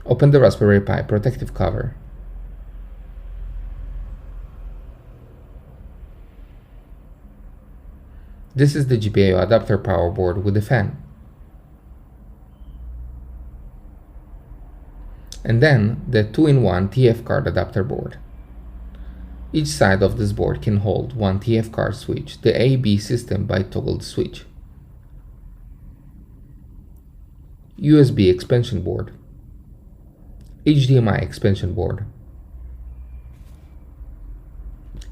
Open the Raspberry Pi protective cover. This is the GPIO adapter power board with the fan. And then the 2-in-1 TF card adapter board. Each side of this board can hold one TF card switch, the A/B system by toggled switch. USB expansion board. HDMI expansion board.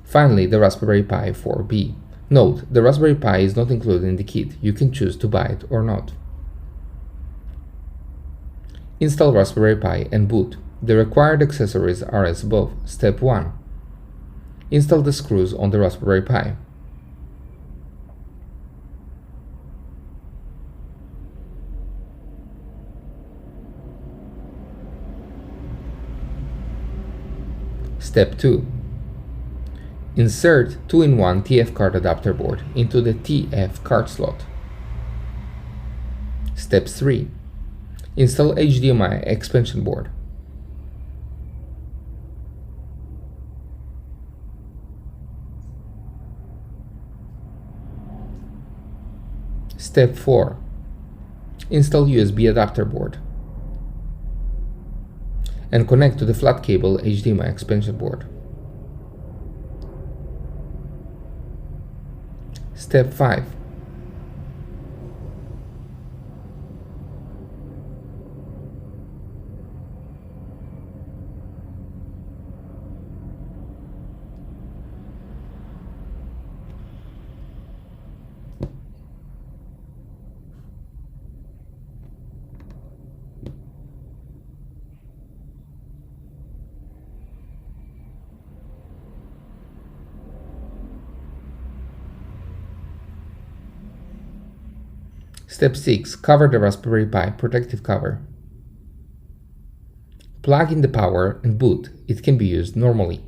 Finally, the Raspberry Pi 4B. Note, the Raspberry Pi is not included in the kit. You can choose to buy it or not. Install Raspberry Pi and boot. The required accessories are as above. Step 1. Install the screws on the Raspberry Pi. Step 2. Insert 2-in-1 TF card adapter board into the TF card slot. Step 3. Install HDMI expansion board. Step 4. Install USB adapter board and connect to the flat cable HDMI expansion board. Step 5. Step 6. Cover the Raspberry Pi protective cover. Plug in the power and boot. It can be used normally.